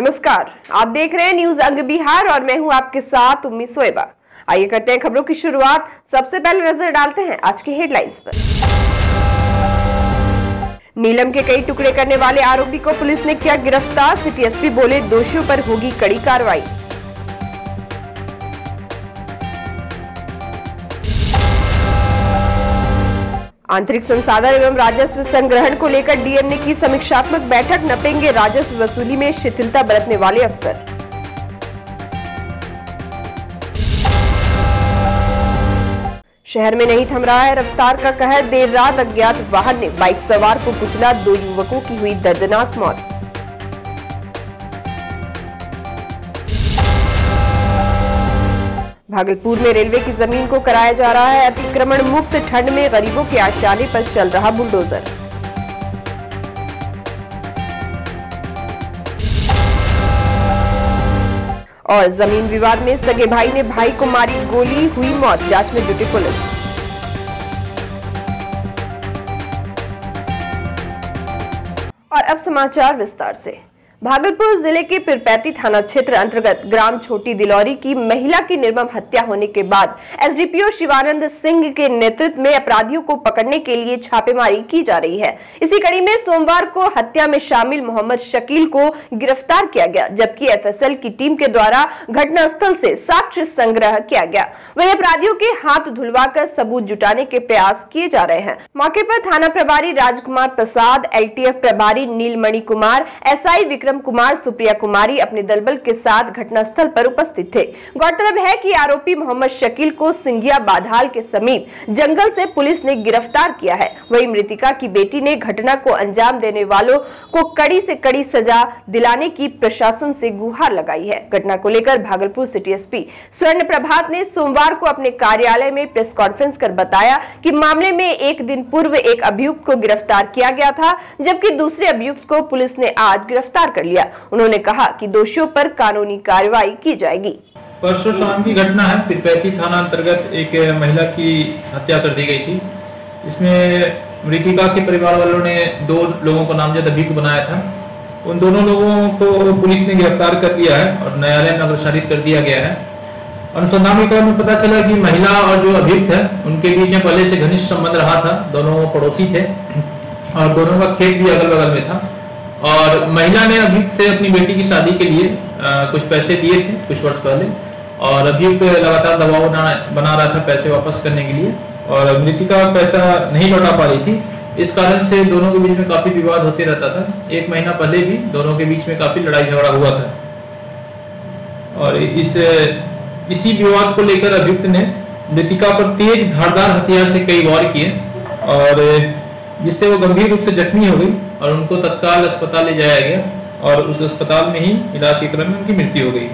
नमस्कार, आप देख रहे हैं न्यूज अंग बिहार और मैं हूं आपके साथ उम्मी सोएबा। आइए करते हैं खबरों की शुरुआत। सबसे पहले नजर डालते हैं आज की हेडलाइंस पर। नीलम के कई टुकड़े करने वाले आरोपी को पुलिस ने किया गिरफ्तार। सिटी एसपी बोले दोषियों पर होगी कड़ी कार्रवाई। आंतरिक संसाधन एवं राजस्व संग्रहण को लेकर डीएम ने की समीक्षात्मक बैठक। नपेंगे राजस्व वसूली में शिथिलता बरतने वाले अफसर। शहर में नहीं थम रहा है रफ्तार का कहर। देर रात अज्ञात वाहन ने बाइक सवार को कुचला। 2 युवकों की हुई दर्दनाक मौत। भागलपुर में रेलवे की जमीन को कराया जा रहा है अतिक्रमण मुक्त। ठंड में गरीबों के आशियाने पर चल रहा बुलडोजर। और जमीन विवाद में सगे भाई ने भाई को मारी गोली, हुई मौत। जांच में जुटी पुलिस। और अब समाचार विस्तार से। भागलपुर जिले के पिरपैती थाना क्षेत्र अंतर्गत ग्राम छोटी दिलौरी की महिला की निर्मम हत्या होने के बाद एसडीपीओ शिवानंद सिंह के नेतृत्व में अपराधियों को पकड़ने के लिए छापेमारी की जा रही है। इसी कड़ी में सोमवार को हत्या में शामिल मोहम्मद शकील को गिरफ्तार किया गया, जबकि एफएसएल की टीम के द्वारा घटनास्थल से साक्ष्य संग्रह किया गया। वहीं अपराधियों के हाथ धुलवाकर सबूत जुटाने के प्रयास किए जा रहे हैं। मौके पर थाना प्रभारी राजकुमार प्रसाद, एलटीएफ प्रभारी नीलमणि कुमार, एसआई विक्रम कुमार, सुप्रिया कुमारी अपने दलबल के साथ घटनास्थल पर उपस्थित थे। गौरतलब है कि आरोपी मोहम्मद शकील को सिंगिया बाधाल के समीप जंगल से पुलिस ने गिरफ्तार किया है। वहीं मृतिका की बेटी ने घटना को अंजाम देने वालों को कड़ी से कड़ी सजा दिलाने की प्रशासन से गुहार लगाई है। घटना को लेकर भागलपुर सिटी एसपी स्वर्ण प्रभात ने सोमवार को अपने कार्यालय में प्रेस कॉन्फ्रेंस कर बताया कि मामले में एक दिन पूर्व एक अभियुक्त को गिरफ्तार किया गया था, जबकि दूसरे अभियुक्त को पुलिस ने आज गिरफ्तार कर लिया। उन्होंने कहा कि दोषियों पर कानूनी कार्रवाई की जाएगी। परसों शाम की घटना है। पिरपैती थाना अंतर्गत एक महिला की हत्या कर दी गई थी। इसमें मृतिका के परिवार वालों ने 2 लोगों को नामजद अभियुक्त बनाया था। उन दोनों लोगों को पुलिस ने गिरफ्तार कर लिया है और न्यायालय में अग्रसारित कर दिया गया है। अनुसंधान रिकॉर्ड में पता चला कि महिला और जो अभियुक्त है उनके बीच में पहले से घनिष्ठ संबंध रहा था। दोनों पड़ोसी थे और दोनों का खेत भी अगल बगल में था। और महिला ने अभियुक्त से अपनी बेटी की शादी के लिए कुछ पैसे दिए थे कुछ वर्ष पहले, और अभियुक्त लगातार दबाव बना रहा था पैसे वापस करने के लिए, और मृतिका पैसा नहीं लौटा पा रही थी। इस कारण से दोनों के बीच में काफी विवाद होते रहता था। 1 महीना पहले भी दोनों के बीच में काफी लड़ाई झगड़ा हुआ था और इसी विवाद को लेकर अभियुक्त ने मृतिका पर तेज धारदार हथियार से कई वार किए, और जिससे वो गंभीर रूप से जख्मी हो गई और उनको तत्काल अस्पताल ले जाया गया और उस अस्पताल में ही इलाज के क्रम में उनकी मृत्यु हो गई।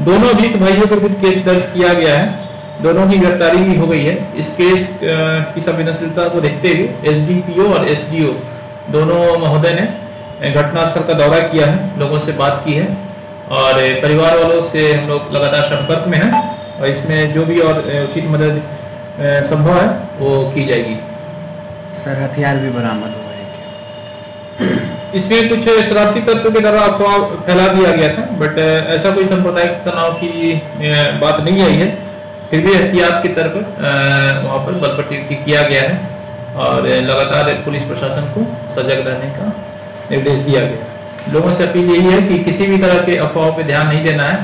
दोनों अभियुक्त भाइयों के विरुद्ध केस दर्ज किया गया है। दोनों की गिरफ्तारी भी हो गई है। इस केस की संवेदनशीलता को देखते हुए एसडीपीओ और एसडीओ दोनों महोदय ने घटनास्थल का दौरा किया है, लोगों से बात की है और परिवार वालों से हम लोग लगातार संपर्क में हैं और इसमें जो भी और उचित मदद संभव है वो की जाएगी। सर, हथियार भी बरामद हुआ है? इसमें कुछ शरारती तत्वों के द्वारा अफवाह फैला दिया गया था, बट ऐसा कोई सांप्रदायिक तनाव की बात नहीं आई है। फिर भी एहतियात के तौर पर वहाँ पर बल प्रयुक्त किया गया है और लगातार पुलिस प्रशासन को सजग रहने का निर्देश दिया गया। लोगों से अपील यही है कि किसी भी तरह के अफवाहों पर ध्यान नहीं देना है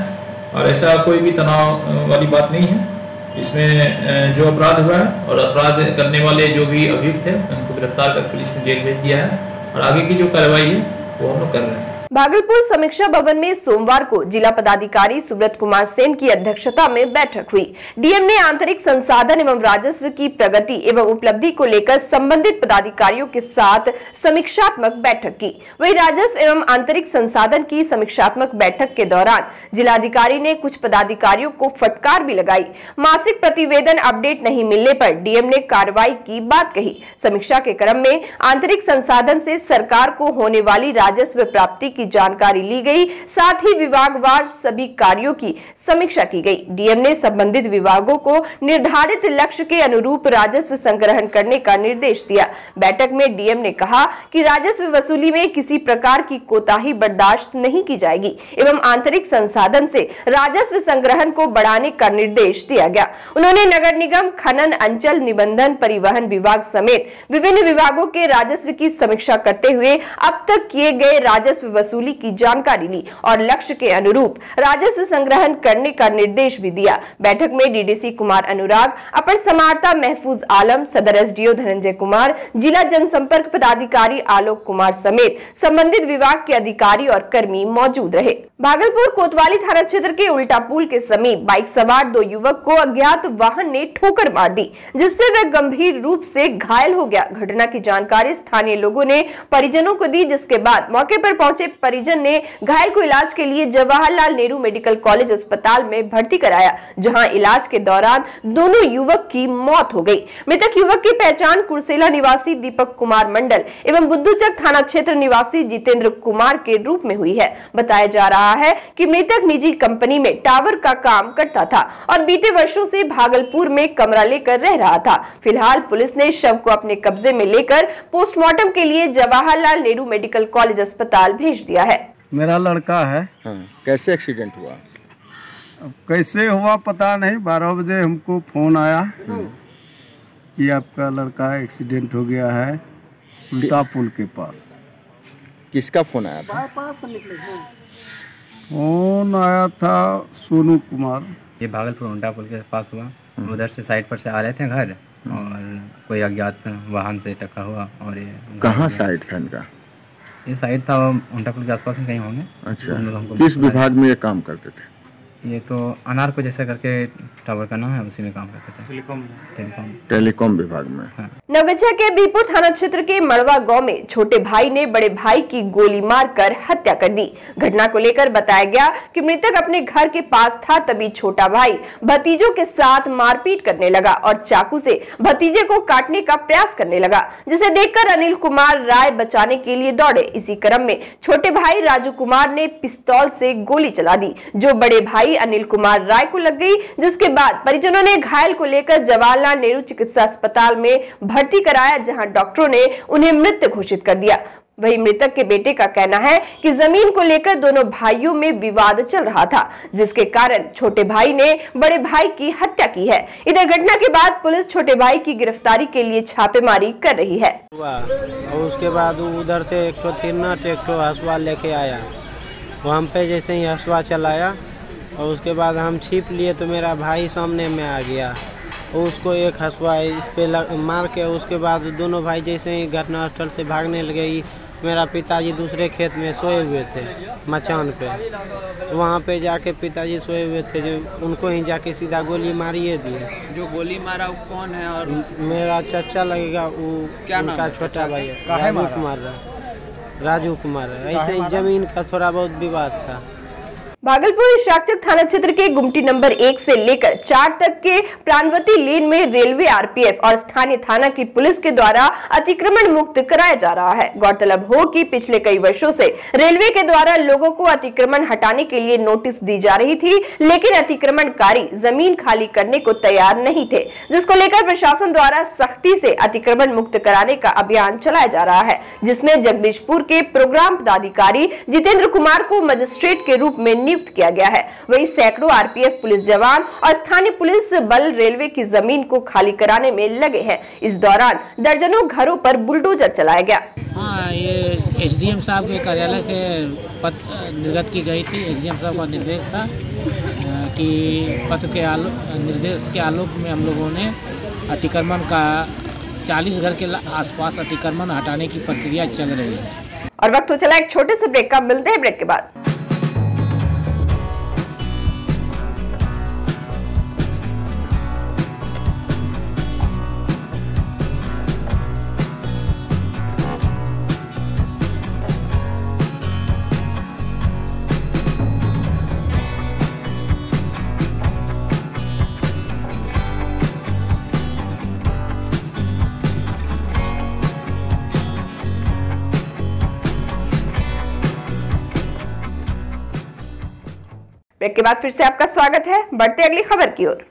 और ऐसा कोई भी तनाव वाली बात नहीं है। इसमें जो अपराध हुआ है और अपराध करने वाले जो भी अभियुक्त है उनको गिरफ्तार कर पुलिस ने जेल भेज दिया है और आगे की जो कार्रवाई है वो हम लोग कर रहे हैं। भागलपुर समीक्षा भवन में सोमवार को जिला पदाधिकारी सुब्रत कुमार सेन की अध्यक्षता में बैठक हुई। डीएम ने आंतरिक संसाधन एवं राजस्व की प्रगति एवं उपलब्धि को लेकर संबंधित पदाधिकारियों के साथ समीक्षात्मक बैठक की। वहीं राजस्व एवं आंतरिक संसाधन की समीक्षात्मक बैठक के दौरान जिलाधिकारी ने कुछ पदाधिकारियों को फटकार भी लगाई। मासिक प्रतिवेदन अपडेट नहीं मिलने पर डीएम ने कार्रवाई की बात कही। समीक्षा के क्रम में आंतरिक संसाधन से सरकार को होने वाली राजस्व प्राप्ति की की जानकारी ली गई। साथ ही विभागवार सभी कार्यों की समीक्षा की गई। डीएम ने संबंधित विभागों को निर्धारित लक्ष्य के अनुरूप राजस्व संग्रहण करने का निर्देश दिया। बैठक में डीएम ने कहा कि राजस्व वसूली में किसी प्रकार की कोताही बर्दाश्त नहीं की जाएगी एवं आंतरिक संसाधन से राजस्व संग्रहण को बढ़ाने का निर्देश दिया गया। उन्होंने नगर निगम, खनन, अंचल निबंधन, परिवहन विभाग समेत विभिन्न विभागों के राजस्व की समीक्षा करते हुए अब तक किए गए राजस्व वसूली की जानकारी ली और लक्ष्य के अनुरूप राजस्व संग्रहण करने का निर्देश भी दिया। बैठक में डीडीसी कुमार अनुराग, अपर समाहर्ता महफूज आलम, सदर एसडीओ धनंजय कुमार, जिला जनसंपर्क पदाधिकारी आलोक कुमार समेत संबंधित विभाग के अधिकारी और कर्मी मौजूद रहे। भागलपुर कोतवाली थाना क्षेत्र के उल्टा पुल के समीप बाइक सवार 2 युवक को अज्ञात वाहन ने ठोकर मार दी, जिससे वह गंभीर रूप से घायल हो गया। घटना की जानकारी स्थानीय लोगों ने परिजनों को दी, जिसके बाद मौके पर पहुंचे परिजन ने घायल को इलाज के लिए जवाहरलाल नेहरू मेडिकल कॉलेज अस्पताल में भर्ती कराया, जहां इलाज के दौरान दोनों युवक की मौत हो गई। मृतक युवक की पहचान कुर्सेला निवासी दीपक कुमार मंडल एवं बुद्धूचक थाना क्षेत्र निवासी जितेंद्र कुमार के रूप में हुई है। बताया जा रहा है कि मृतक निजी कंपनी में टावर का काम करता था और बीते वर्षों से भागलपुर में कमरा लेकर रह रहा था। फिलहाल पुलिस ने शव को अपने कब्जे में लेकर पोस्टमार्टम के लिए जवाहरलाल नेहरू मेडिकल कॉलेज अस्पताल भेज दिया है। मेरा लड़का है। हाँ, कैसे एक्सीडेंट हुआ? अब कैसे हुआ पता नहीं। 12 बजे हमको फोन आया कि आपका लड़का एक्सीडेंट हो गया है उल्टा पुल के पास। किसका फोन आया था? फोन आया था सोनू कुमार। ये भागलपुर उल्टा पुल के पास हुआ। उधर से साइड पर से आ रहे थे घर और कोई अज्ञात वाहन से टक्कर हुआ और ये कहाँ साइड था इनका? ये साइड था उल्टा पुल के आसपास ही कहीं होंगे। अच्छा, किस विभाग में ये काम करते थे? ये तो अनार को जैसे करके टावर का नाम है, उसी में काम करते थे। टेलीकॉम विभाग में। हाँ। नवगछिया के बीरपुर थाना क्षेत्र के मड़वा गांव में छोटे भाई ने बड़े भाई की गोली मारकर हत्या कर दी। घटना को लेकर बताया गया कि मृतक अपने घर के पास था, तभी छोटा भाई भतीजों के साथ मारपीट करने लगा और चाकू से भतीजे को काटने का प्रयास करने लगा, जिसे देखकर अनिल कुमार राय बचाने के लिए दौड़े। इसी क्रम में छोटे भाई राजू कुमार ने पिस्तौल से गोली चला दी, जो बड़े भाई अनिल कुमार राय को लग गई, जिसके बाद परिजनों ने घायल को लेकर जवाहरलाल नेहरू चिकित्सा अस्पताल में भर्ती कराया, जहां डॉक्टरों ने उन्हें मृत घोषित कर दिया। वही मृतक के बेटे का कहना है कि जमीन को लेकर दोनों भाइयों में विवाद चल रहा था, जिसके कारण छोटे भाई ने बड़े भाई की हत्या की है। इधर घटना के बाद पुलिस छोटे भाई की गिरफ्तारी के लिए छापेमारी कर रही है। और उसके बाद उधर से एक हसुआ लेके आया, वहाँ पे जैसे ही हसुआ चलाया और उसके बाद हम छिप लिए तो मेरा भाई सामने में आ गया और उसको एक हसुआ इस पे मार के उसके बाद दोनों भाई जैसे ही घटनास्थल से भागने लगे। मेरा पिताजी दूसरे खेत में सोए हुए थे मचान पे, तो वहाँ पे जाके पिताजी सोए हुए थे, जो उनको ही जाके सीधा गोली मारिए दिए। जो गोली मारा वो कौन है? और मेरा चाचा लगेगा, वो क्या नाम का छोटा भाई है, राजू कुमार। ऐसे ही जमीन का थोड़ा बहुत विवाद था। भागलपुर शाकचक थाना क्षेत्र के गुमटी नंबर 1 से लेकर 4 तक के प्राणवती लेन में रेलवे, आरपीएफ और स्थानीय थाना की पुलिस के द्वारा अतिक्रमण मुक्त कराया जा रहा है। गौरतलब हो कि पिछले कई वर्षों से रेलवे के द्वारा लोगों को अतिक्रमण हटाने के लिए नोटिस दी जा रही थी, लेकिन अतिक्रमणकारी जमीन खाली करने को तैयार नहीं थे, जिसको लेकर प्रशासन द्वारा सख्ती से अतिक्रमण मुक्त कराने का अभियान चलाया जा रहा है, जिसमें जगदीशपुर के प्रोग्राम पदाधिकारी जितेंद्र कुमार को मजिस्ट्रेट के रूप में नियुक्त किया गया है। वही सैकड़ों आरपीएफ पुलिस जवान और स्थानीय पुलिस बल रेलवे की जमीन को खाली कराने में लगे हैं। इस दौरान दर्जनों घरों पर बुलडोजर चलाया गया। हाँ, ये एसडीएम साहब के कार्यालय से पत्र निर्गत की गई थी। एसडीएम साहब का निर्देश था कि पत्र के निर्देश के आलोक में हम लोगों ने अतिक्रमण का 40 घर के आसपास अतिक्रमण हटाने की प्रक्रिया चल रही है। और वक्त हो चला एक छोटे से ब्रेक का, मिलते हैं ब्रेक के बाद। ब्रेक के बाद फिर से आपका स्वागत है। बढ़ते अगली खबर की ओर।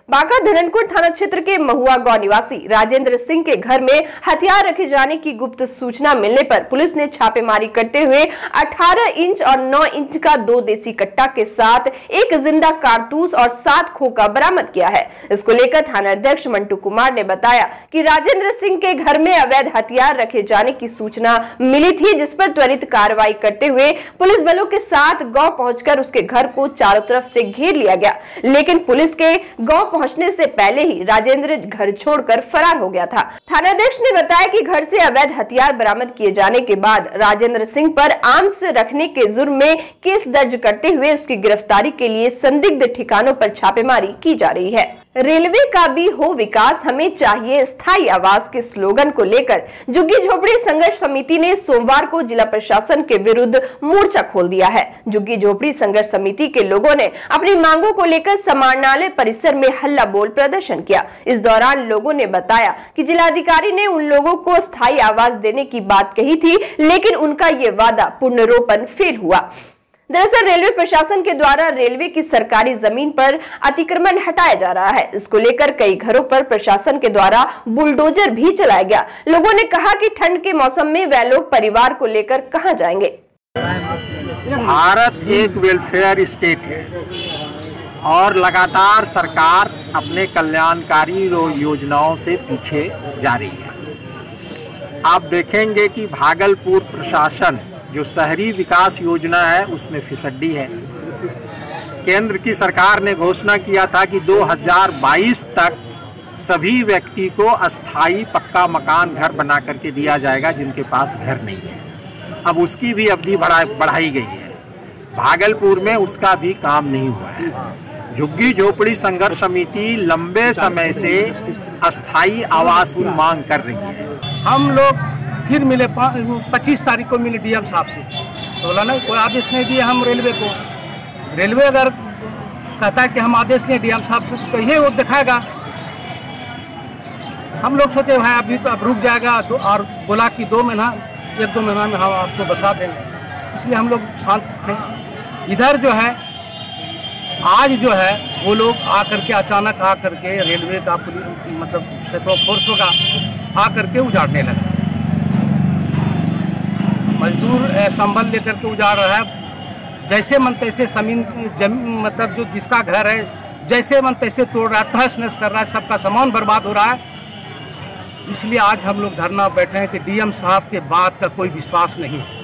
बांका धननपुर थाना क्षेत्र के महुआ गांव निवासी राजेंद्र सिंह के घर में हथियार रखे जाने की गुप्त सूचना मिलने पर पुलिस ने छापेमारी करते हुए 18 इंच और 9 इंच का 2 देसी कट्टा के साथ एक जिंदा कारतूस और 7 खोखा बरामद किया है। इसको लेकर थाना अध्यक्ष मंटू कुमार ने बताया कि राजेंद्र सिंह के घर में अवैध हथियार रखे जाने की सूचना मिली थी, जिस पर त्वरित कार्रवाई करते हुए पुलिस बलों के साथ गाँव पहुंचकर उसके घर को चारों तरफ से घेर लिया गया, लेकिन पुलिस के गाँव पहुंचने से पहले ही राजेंद्र घर छोड़कर फरार हो गया था। थानाध्यक्ष ने बताया कि घर से अवैध हथियार बरामद किए जाने के बाद राजेंद्र सिंह पर आर्म्स रखने के जुर्म में केस दर्ज करते हुए उसकी गिरफ्तारी के लिए संदिग्ध ठिकानों पर छापेमारी की जा रही है। रेलवे का भी हो विकास, हमें चाहिए स्थायी आवास के स्लोगन को लेकर झुग्गी झोपड़ी संघर्ष समिति ने सोमवार को जिला प्रशासन के विरुद्ध मोर्चा खोल दिया है। झुग्गी झोपड़ी संघर्ष समिति के लोगों ने अपनी मांगों को लेकर समाहरणालय परिसर में हल्ला बोल प्रदर्शन किया। इस दौरान लोगों ने बताया कि जिलाधिकारी ने उन लोगों को स्थायी आवास देने की बात कही थी, लेकिन उनका ये वादा पूर्णरूपेण फेल हुआ। दरअसल रेलवे प्रशासन के द्वारा रेलवे की सरकारी जमीन पर अतिक्रमण हटाया जा रहा है। इसको लेकर कई घरों पर प्रशासन के द्वारा बुलडोजर भी चलाया गया। लोगों ने कहा कि ठंड के मौसम में वह लोग परिवार को लेकर कहां जाएंगे। भारत एक वेलफेयर स्टेट है और लगातार सरकार अपने कल्याणकारी योजनाओं से पीछे जा रही है। आप देखेंगे कि भागलपुर प्रशासन जो शहरी विकास योजना है उसमें फिसड्डी है। केंद्र की सरकार ने घोषणा किया था कि 2022 तक सभी व्यक्ति को अस्थाई पक्का मकान घर बना करके दिया जाएगा जिनके पास घर नहीं है। अब उसकी भी अवधि बढ़ाई गई है। भागलपुर में उसका भी काम नहीं हुआ है। झुग्गी झोपड़ी संघर्ष समिति लंबे समय से अस्थाई आवास की मांग कर रही है। हम लोग फिर मिले 25 तारीख को मिले डीएम साहब से, तो बोला नहीं कोई आदेश नहीं दिए हम रेलवे को। रेलवे अगर कहता है कि हम आदेश नहीं डीएम साहब से तो ये वो दिखाएगा। हम लोग सोचे भाई अभी तो अब रुक जाएगा, तो और बोला कि 1-2 महीना में हम आपको बसा देंगे, इसलिए हम लोग शांत थे। इधर जो है आज जो है वो लोग आकर के अचानक आकर के रेलवे का मतलब सैकड़ों फोर्स होगा आकर के उजाड़ने लगा। मजदूर संबल लेकर के उजाड़ रहा है, जैसे मन तैसे जमीन मतलब जो जिसका घर है जैसे मन तैसे तोड़ रहा है, तहस नहस कर रहा है, सबका सामान बर्बाद हो रहा है। इसलिए आज हम लोग धरना बैठे हैं कि डीएम साहब के बात का कोई विश्वास नहीं है।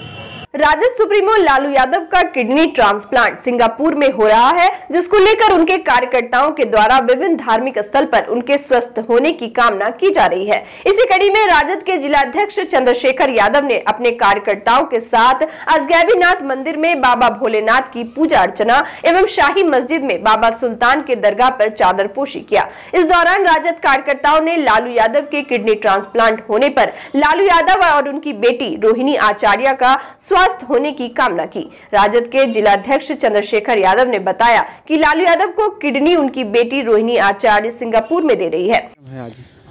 राजद सुप्रीमो लालू यादव का किडनी ट्रांसप्लांट सिंगापुर में हो रहा है, जिसको लेकर उनके कार्यकर्ताओं के द्वारा विभिन्न धार्मिक स्थल पर उनके स्वस्थ होने की कामना की जा रही है। इसी कड़ी में राजद के जिलाध्यक्ष चंद्रशेखर यादव ने अपने कार्यकर्ताओं के साथ आज गैबीनाथ मंदिर में बाबा भोलेनाथ की पूजा अर्चना एवं शाही मस्जिद में बाबा सुल्तान के दरगाह पर चादरपोशी किया। इस दौरान राजद कार्यकर्ताओं ने लालू यादव के किडनी ट्रांसप्लांट होने पर लालू यादव और उनकी बेटी रोहिणी आचार्य का स्वस्थ होने की कामना की। राजद के जिलाध्यक्ष चंद्रशेखर यादव ने बताया कि लालू यादव को किडनी उनकी बेटी रोहिणी आचार्य सिंगापुर में दे रही है।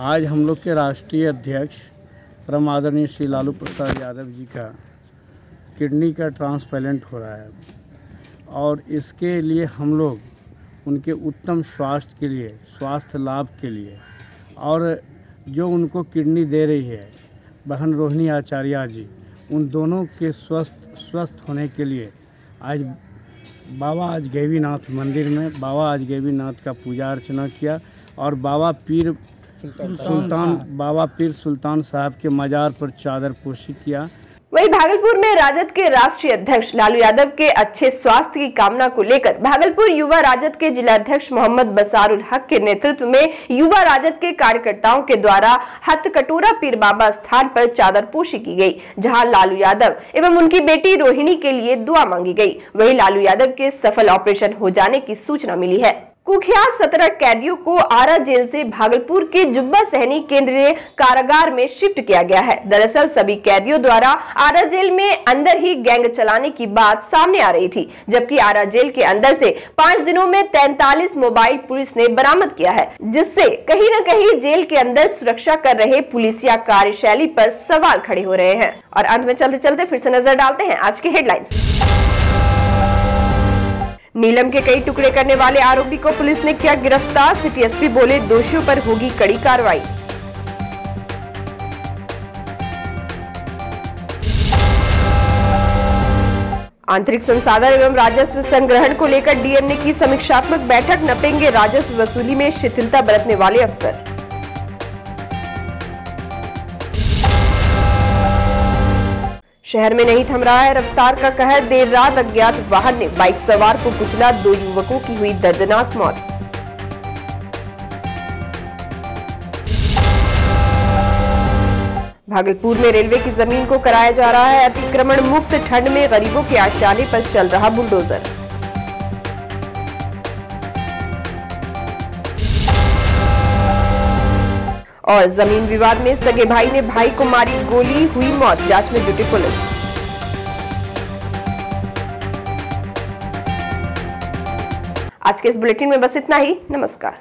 आज हम लोग के राष्ट्रीय अध्यक्ष परम आदरणीय श्री लालू प्रसाद यादव जी का किडनी का ट्रांसप्लांट हो रहा है और इसके लिए हम लोग उनके उत्तम स्वास्थ्य के लिए, स्वास्थ्य लाभ के लिए और जो उनको किडनी दे रही है बहन रोहिणी आचार्य जी, उन दोनों के स्वस्थ होने के लिए आज बाबा आज गैबीनाथ मंदिर में बाबा आज गैबीनाथ का पूजा अर्चना किया और बाबा पीर सुल्तान साहब के मजार पर चादरपोशी किया। वहीं भागलपुर में राजद के राष्ट्रीय अध्यक्ष लालू यादव के अच्छे स्वास्थ्य की कामना को लेकर भागलपुर युवा राजद के जिलाध्यक्ष मोहम्मद बसारुल हक के नेतृत्व में युवा राजद के कार्यकर्ताओं के द्वारा हथकटोरा पीर बाबा स्थान पर चादरपोशी की गई, जहां लालू यादव एवं उनकी बेटी रोहिणी के लिए दुआ मांगी गई। वहीं लालू यादव के सफल ऑपरेशन हो जाने की सूचना मिली है। कुख्यात 17 कैदियों को आरा जेल से भागलपुर के जुब्बा सहनी केंद्रीय कारागार में शिफ्ट किया गया है। दरअसल सभी कैदियों द्वारा आरा जेल में अंदर ही गैंग चलाने की बात सामने आ रही थी, जबकि आरा जेल के अंदर से 5 दिनों में 43 मोबाइल पुलिस ने बरामद किया है, जिससे कहीं न कहीं जेल के अंदर सुरक्षा कर रहे पुलिसिया कार्यशैली पर सवाल खड़े हो रहे हैं। और अंत में चलते चलते फिर से नजर डालते हैं आज के हेडलाइंस। नीलम के कई टुकड़े करने वाले आरोपी को पुलिस ने किया गिरफ्तार। सिटी एसपी बोले दोषियों पर होगी कड़ी कार्रवाई। आंतरिक संसाधन एवं राजस्व संग्रहण को लेकर डीएम ने की समीक्षात्मक बैठक। नपेंगे राजस्व वसूली में शिथिलता बरतने वाले अफसर। शहर में नहीं थम रहा है रफ्तार का कहर। देर रात अज्ञात वाहन ने बाइक सवार को कुचला। 2 युवकों की हुई दर्दनाक मौत। भागलपुर में रेलवे की जमीन को कराया जा रहा है अतिक्रमण मुक्त। ठंड में गरीबों के आशियाने पर चल रहा बुलडोजर। और जमीन विवाद में सगे भाई ने भाई को मारी गोली। हुई मौत। जांच में जुटी पुलिस। आज के इस बुलेटिन में बस इतना ही। नमस्कार।